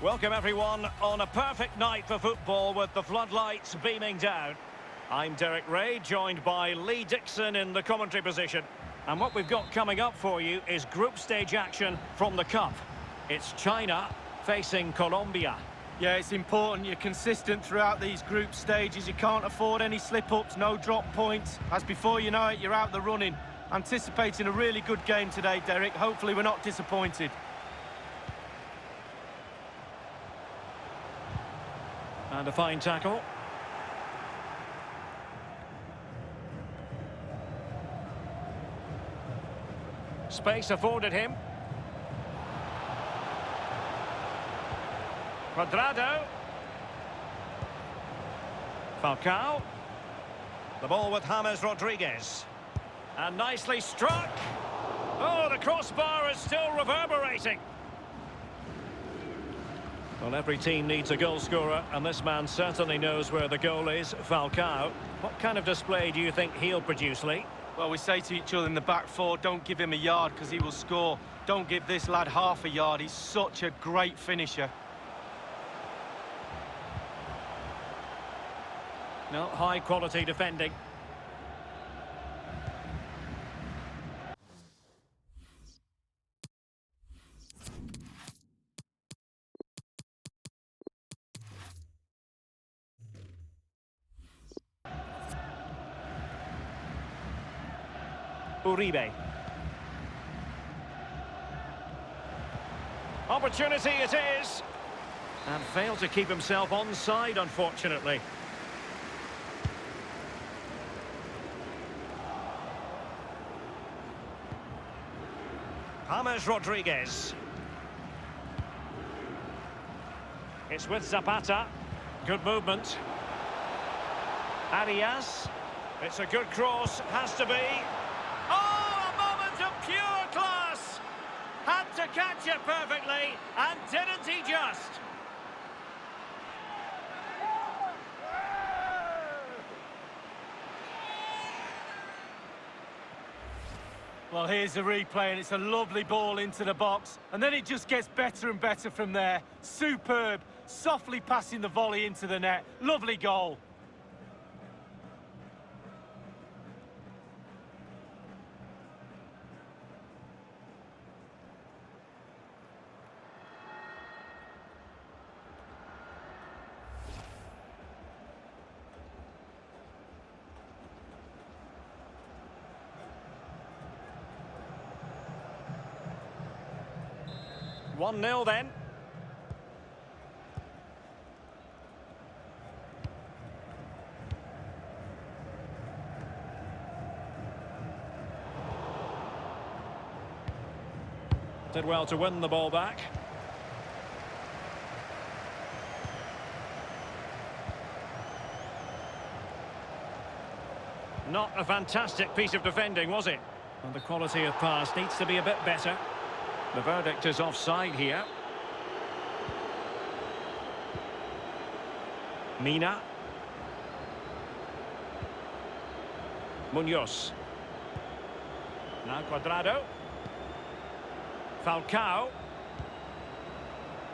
Welcome everyone on a perfect night for football with the floodlights beaming down. I'm Derek Ray, joined by Lee Dixon in the commentary position. And what we've got coming up for you is group stage action from the Cup. It's China facing Colombia. Yeah, it's important you're consistent throughout these group stages. You can't afford any slip-ups, no drop points. As before you know it, you're out the running. Anticipating a really good game today, Derek. Hopefully we're not disappointed. And a fine tackle. Space afforded him. Cuadrado. Falcao. The ball with James Rodriguez. And nicely struck. Oh, the crossbar is still reverberating. Well, every team needs a goal scorer, and this man certainly knows where the goal is, Falcao. What kind of display do you think he'll produce, Lee? Well, we say to each other in the back four, don't give him a yard because he will score. Don't give this lad half a yard. He's such a great finisher. No, high-quality defending. Uribe. Opportunity it is. And failed to keep himself onside, unfortunately. James Rodriguez. It's with Zapata. Good movement. Arias. It's a good cross, has to be. Oh, a moment of pure class! Had to catch it perfectly, and didn't he just? Well, here's the replay, and it's a lovely ball into the box. And then it just gets better and better from there. Superb. Softly passing the volley into the net. Lovely goal. One 0 then. Did well to win the ball back. Not a fantastic piece of defending, was it? And the quality of pass needs to be a bit better. The verdict is offside here. Mina. Munoz. Now Cuadrado. Falcao.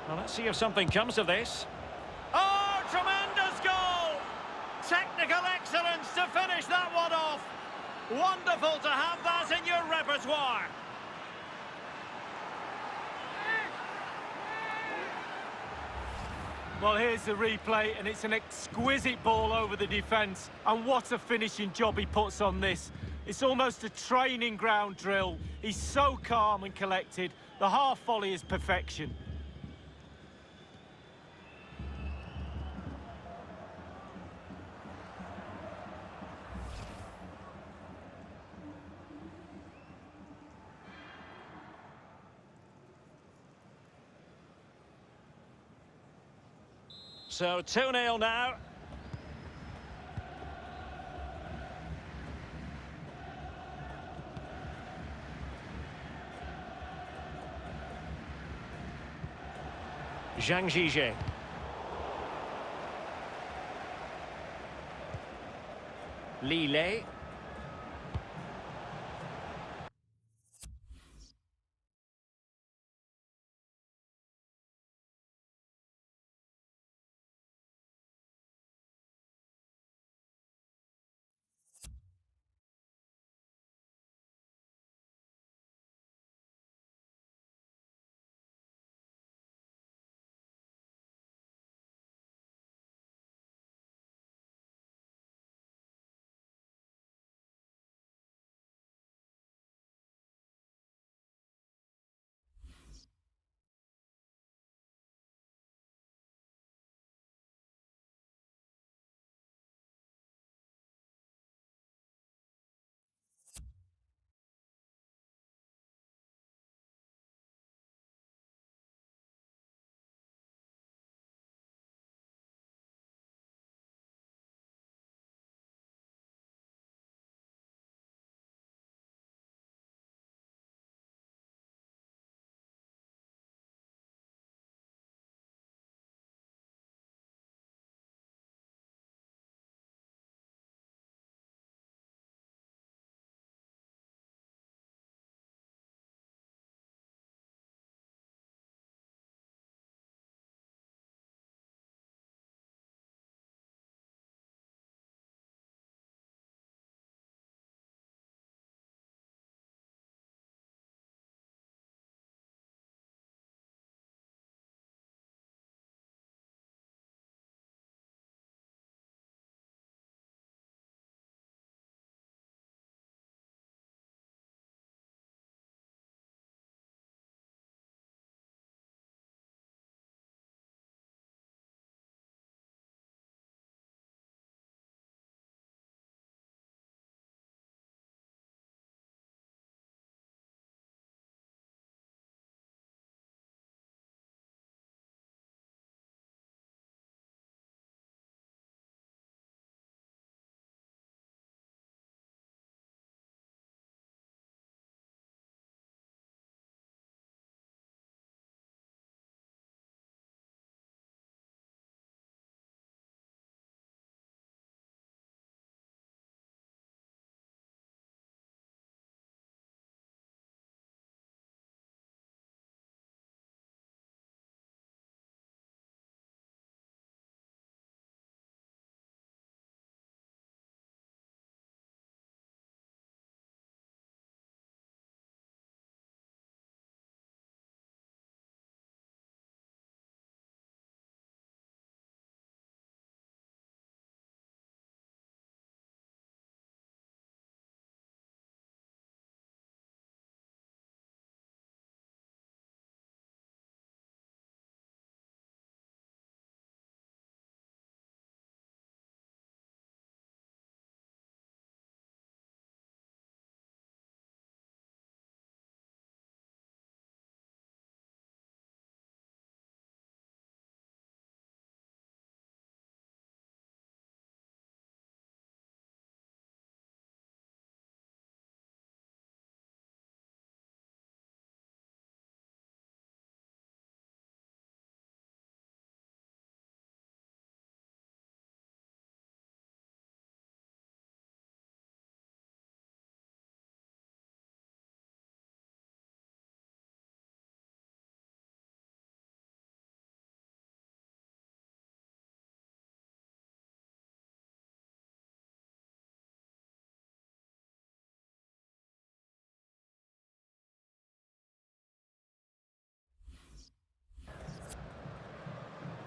Well, let's see if something comes of this. Oh, tremendous goal! Technical excellence to finish that one off. Wonderful to have that in your repertoire. Well, here's the replay, and it's an exquisite ball over the defence. And what a finishing job he puts on this. It's almost a training ground drill. He's so calm and collected. The half volley is perfection. So 2-0 now. Zhang Zhizhe. Lille.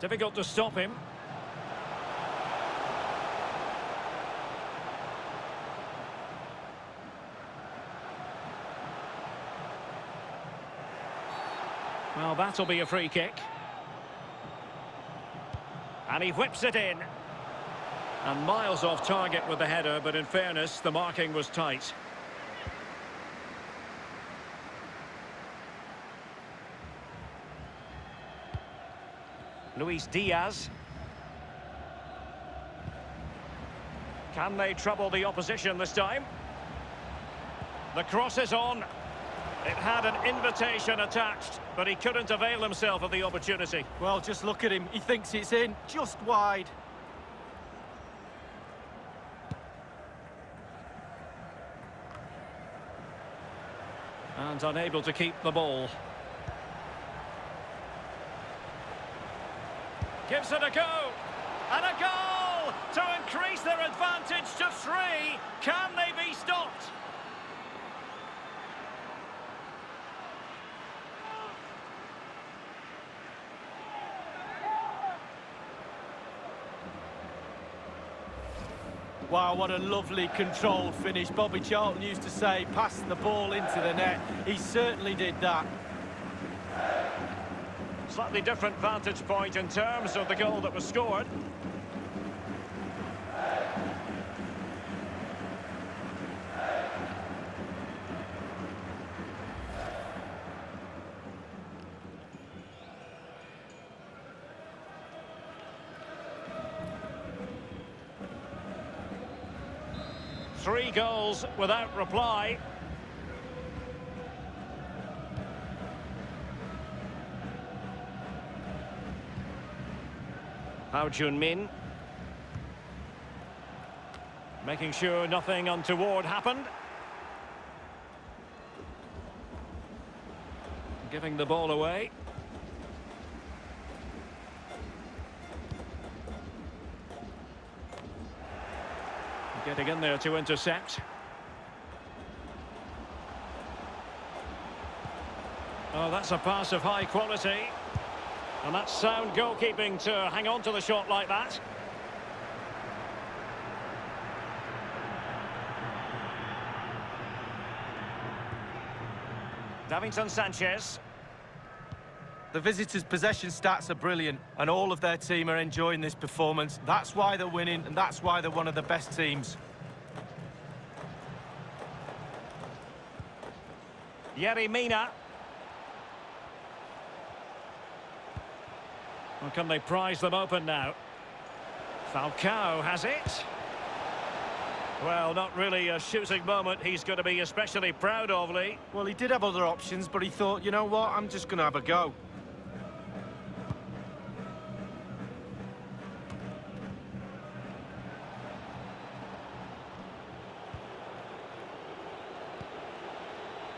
Difficult to stop him. Well, that'll be a free kick. And he whips it in. And miles off target with the header, but in fairness, the marking was tight. Luis Diaz. Can they trouble the opposition this time? The cross is on. It had an invitation attached, but he couldn't avail himself of the opportunity. Well, just look at him. He thinks it's in, just wide. And unable to keep the ball. Gives it a go. And a goal to increase their advantage to 3. Can they be stopped? Wow, what a lovely controlled finish. Bobby Charlton used to say, pass the ball into the net. He certainly did that. Slightly different vantage point in terms of the goal that was scored. Three goals without reply. How Jun-min. Making sure nothing untoward happened. Giving the ball away. Getting in there to intercept. Oh, that's a pass of high quality. And that's sound goalkeeping to hang on to the shot like that. Davinson Sanchez. The visitors' possession stats are brilliant, and all of their team are enjoying this performance. That's why they're winning, and that's why they're one of the best teams. Yerry Mina. Well, can they prise them open now? Falcao has it. Well, not really a shooting moment he's going to be especially proud of, Lee. Well, he did have other options, but he thought, you know what, I'm just going to have a go.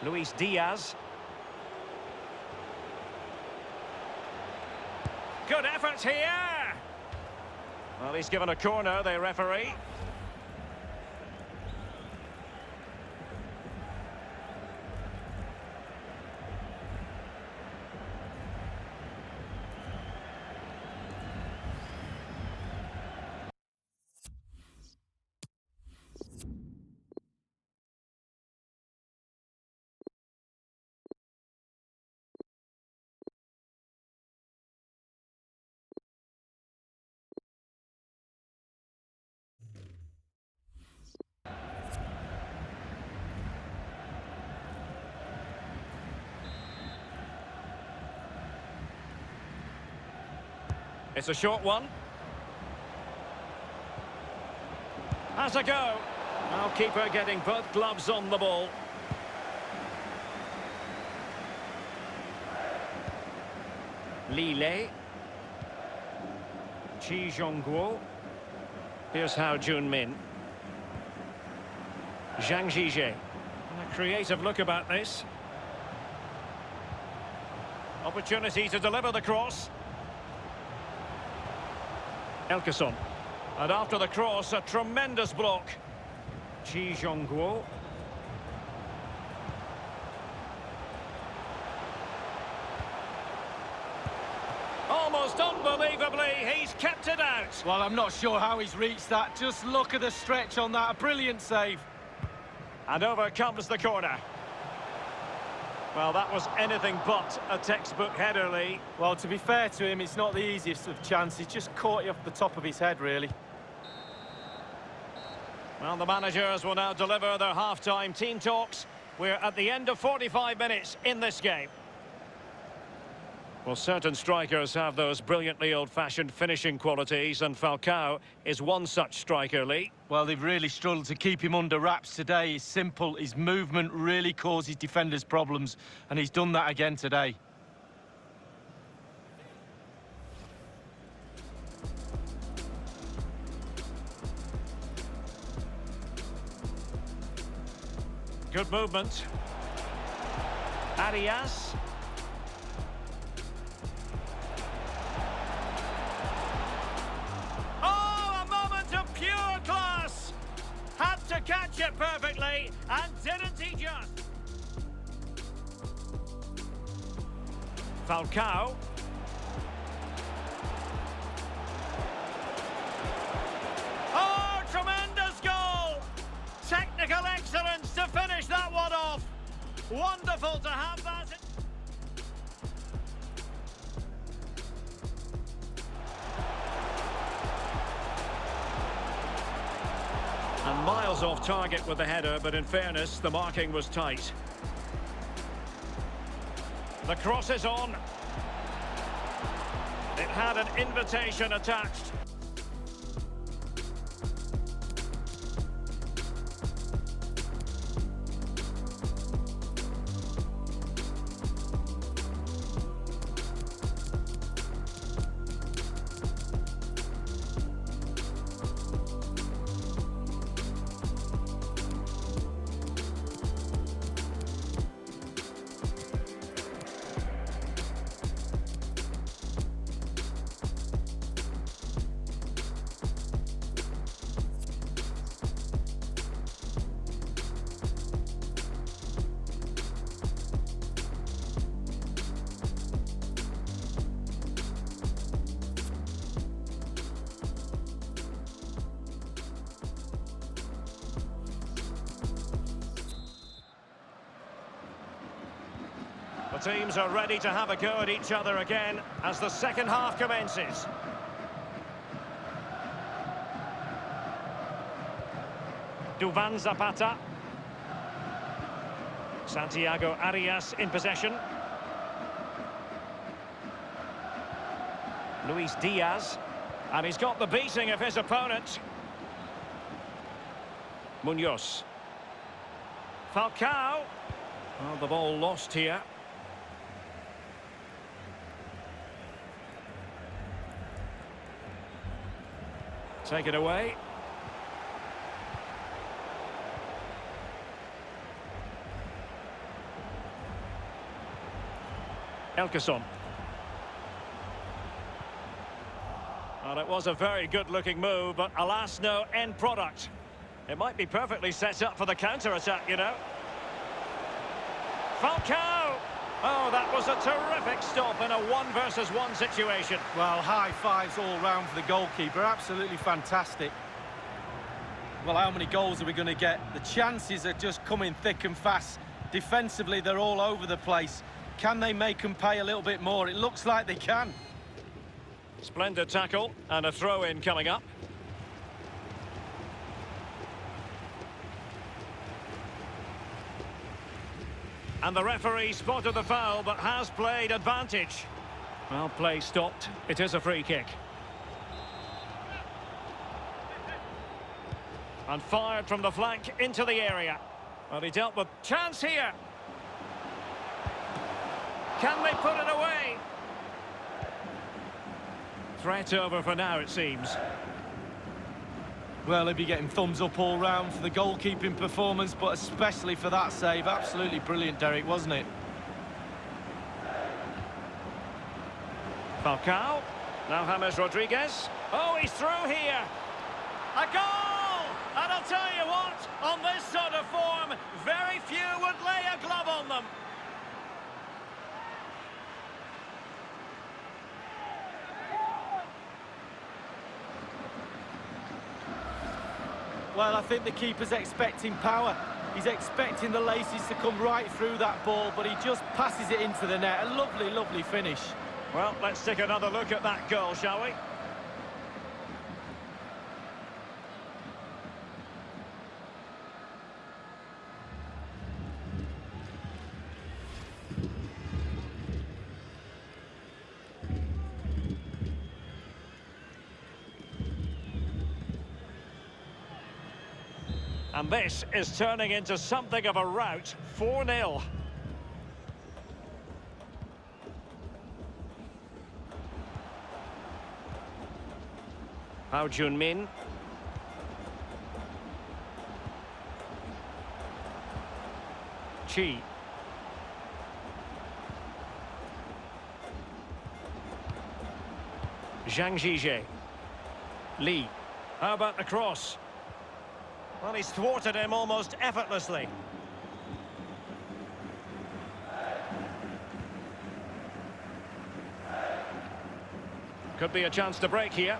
Luis Diaz. Good effort here. Well, he's given a corner, the referee. It's a short one. Has a go. Now keeper getting both gloves on the ball. Lille. Chi Zhongguo. Here's Hao Jun-min. Zhang Zhizhe. A creative look about this. Opportunity to deliver the cross. Elkeson. And after the cross, a tremendous block. Chi Zhongguo. Almost Almost unbelievably, he's kept it out. Well, I'm not sure how he's reached that. Just look at the stretch on that. A brilliant save. And over comes the corner. Well, that was anything but a textbook header, Lee. Well, to be fair to him, it's not the easiest of chances. Just caught it off the top of his head, really. Well, the managers will now deliver their half-time team talks. We're at the end of 45 minutes in this game. Well, certain strikers have those brilliantly old-fashioned finishing qualities, and Falcao is one such striker, Lee. Well, they've really struggled to keep him under wraps today. He's simple, his movement really causes defenders problems, and he's done that again today. Good movement. Arias. Oh, a moment of pure class! Had to catch it perfectly, and didn't he just? Falcao. Oh, tremendous goal! Technical excellence to finish that one off. Wonderful to have that. And miles off target with the header, but in fairness, the marking was tight. The cross is on. It had an invitation attached. The teams are ready to have a go at each other again as the second half commences. Duvan Zapata. Santiago Arias in possession. Luis Diaz. And he's got the beating of his opponent. Munoz. Falcao. Well, the ball lost here. Take it away. Elkeson. Well, it was a very good-looking move, but alas, no end product. It might be perfectly set up for the counter-attack, you know. Falcao! Oh, that was a terrific stop in a one-versus-one situation. Well, high fives all round for the goalkeeper. Absolutely fantastic. Well, how many goals are we going to get? The chances are just coming thick and fast. Defensively, they're all over the place. Can they make them pay a little bit more? It looks like they can. Splendid tackle and a throw-in coming up. And the referee spotted the foul, but has played advantage. Well, play stopped. It is a free kick. And fired from the flank into the area. Well, he dealt with chance here. Can they put it away? Threat over for now, it seems. Well, he'll be getting thumbs up all round for the goalkeeping performance, but especially for that save. Absolutely brilliant, Derek, wasn't it? Falcao. Now James Rodriguez. Oh, he's through here. A goal! And I'll tell you what, on this sort of form, very few would lay a glove on them. Well, I think the keeper's expecting power. He's expecting the laces to come right through that ball, but he just passes it into the net. A lovely, lovely finish. Well, let's take another look at that goal, shall we? And this is turning into something of a rout. 4-0. Pao Jun-min. Chi. Zhang Zhizhe. Lee. How about the cross? Well, he's thwarted him almost effortlessly. Could be a chance to break here.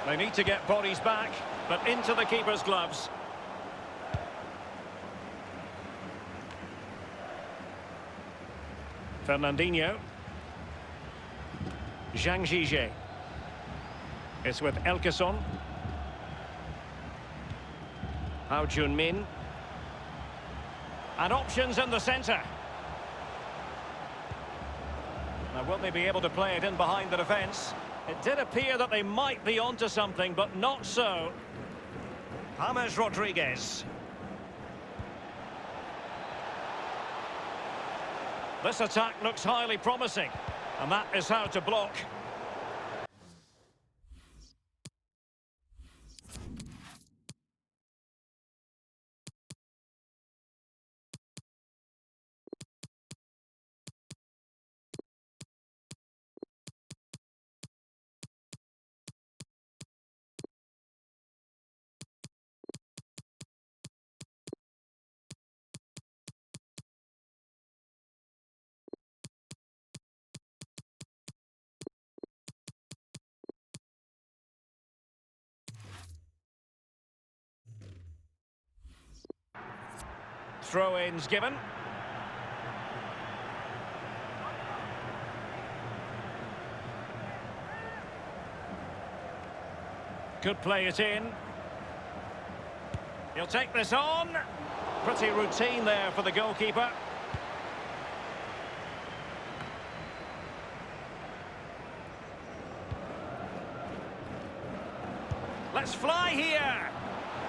They need to get bodies back, but into the keeper's gloves. Fernandinho. Zhang Zhizhe. It's with Elkeson. Pao Jun-min. And options in the centre. Now, will they be able to play it in behind the defence? It did appear that they might be onto something, but not so. James Rodriguez. This attack looks highly promising, and that is how to block. Throw-ins given. Could play it in. He'll take this on. Pretty routine there for the goalkeeper. Let's fly here.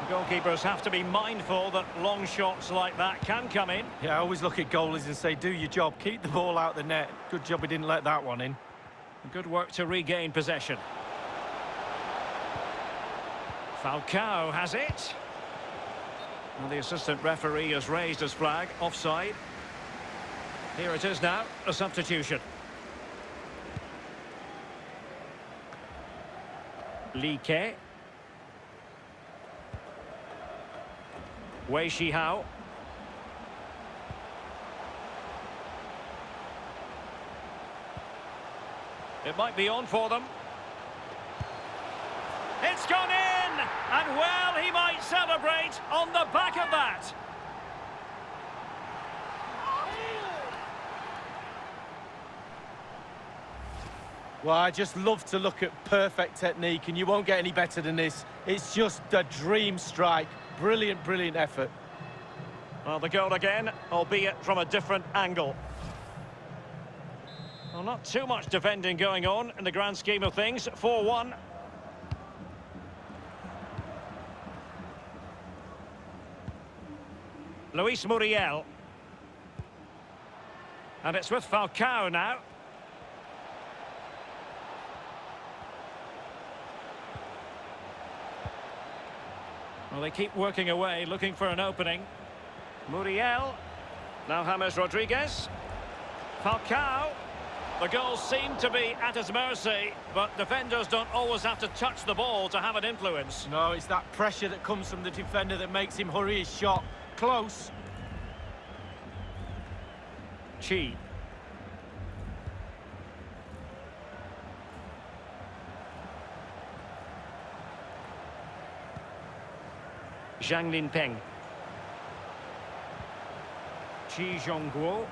Goalkeepers have to be mindful that long shots like that can come in. Yeah, I always look at goalies and say, do your job, keep the ball out the net. Good job he didn't let that one in. Good work to regain possession. Falcao has it. Well, the assistant referee has raised his flag, offside. Here it is now, a substitution. Lee Ke. Wei Shihao. It might be on for them. It's gone in! And well, he might celebrate on the back of that. Well, I just love to look at perfect technique, and you won't get any better than this. It's just a dream strike. Brilliant, brilliant effort. Well, the goal again, albeit from a different angle. Well, not too much defending going on in the grand scheme of things. 4-1. Luis Muriel. And it's with Falcao now. Well, they keep working away, looking for an opening. Muriel. Now James Rodriguez. Falcao. The goals seem to be at his mercy, but defenders don't always have to touch the ball to have an influence. No, it's that pressure that comes from the defender that makes him hurry his shot. Close. Chi. Zhang Linpeng. Chi Zhongguo.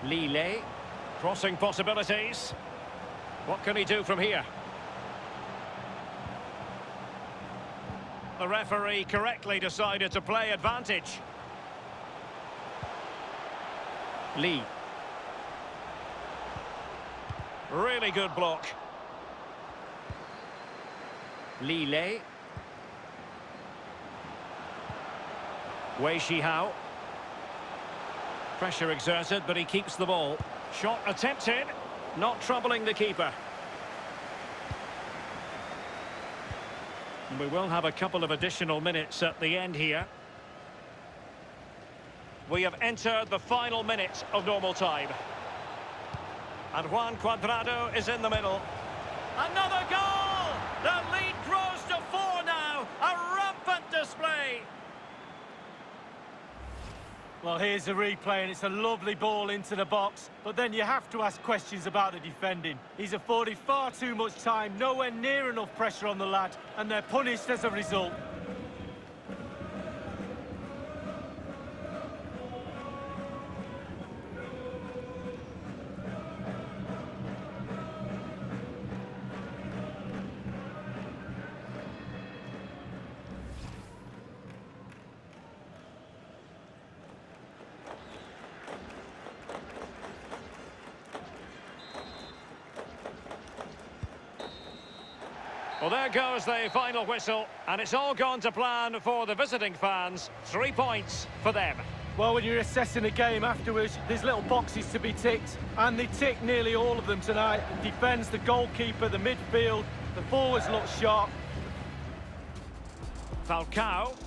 Li Lei. Crossing possibilities. What can he do from here? The referee correctly decided to play advantage. Li. Really good block. Li Lei. Wei Shihao. Pressure exerted, but he keeps the ball. Shot attempted, not troubling the keeper. And we will have a couple of additional minutes at the end here. We have entered the final minute of normal time. And Juan Cuadrado is in the middle. Another goal! The lead grows to 4 now. A rampant display. Well, here's a replay, and it's a lovely ball into the box. But then you have to ask questions about the defending. He's afforded far too much time, nowhere near enough pressure on the lad, and they're punished as a result. Well, there goes the final whistle, and it's all gone to plan for the visiting fans. 3 points for them. Well, when you're assessing a game afterwards, there's little boxes to be ticked, and they tick nearly all of them tonight. The defence, the goalkeeper, the midfield, the forwards look sharp. Falcao.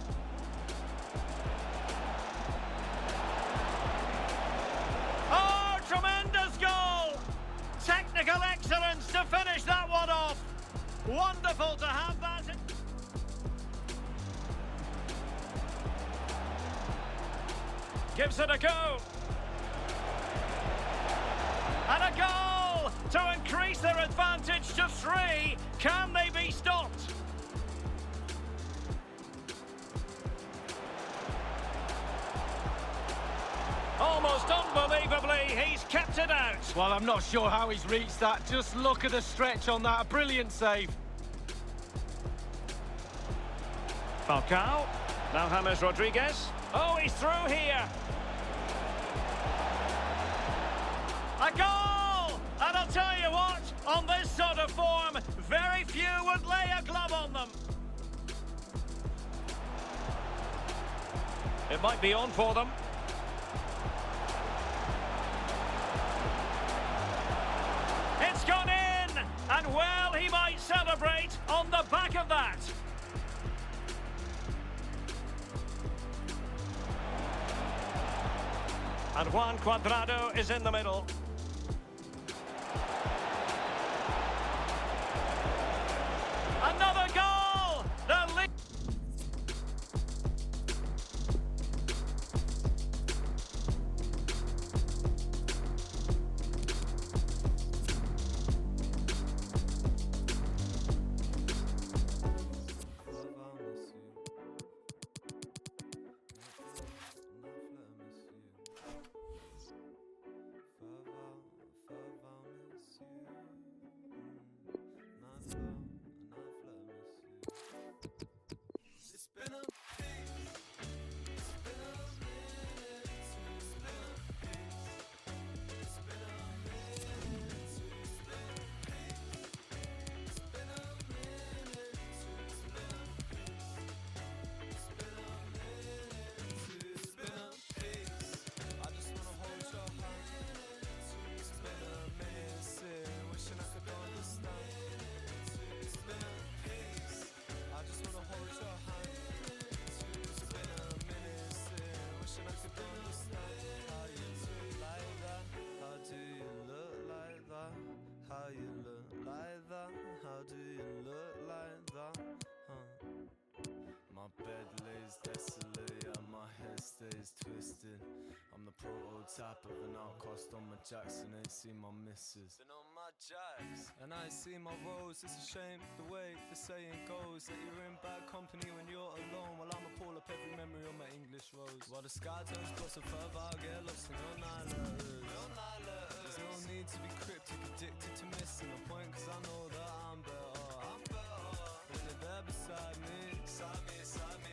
Oh, tremendous goal! Technical excellence to finish that one off. Wonderful to have that. Gives it a go. And a goal to increase their advantage to 3. Can they be stopped? Almost unbelievably, he's kept it out. Well, I'm not sure how he's reached that. Just look at the stretch on that. A brilliant save. Falcao. Now James Rodriguez. Oh, he's through here. A goal! And I'll tell you what, on this sort of form, very few would lay a glove on them. It might be on for them. It's gone in! And well, he might celebrate on the back of that. And Juan Cuadrado is in the middle. Another goal! The lead. Type of an outcast on my Jackson, ain't seen my missus. Been on my my jibes. And I see my woes, it's a shame the way the saying goes, that you're in bad company when you're alone. Well, I'ma pull up every memory on my English rose. While the sky turns closer further, I'll get lost in your night letters. There's no need to be cryptic, addicted to missing a point, cause I know that I'm better. When they're there beside me, beside me, beside me.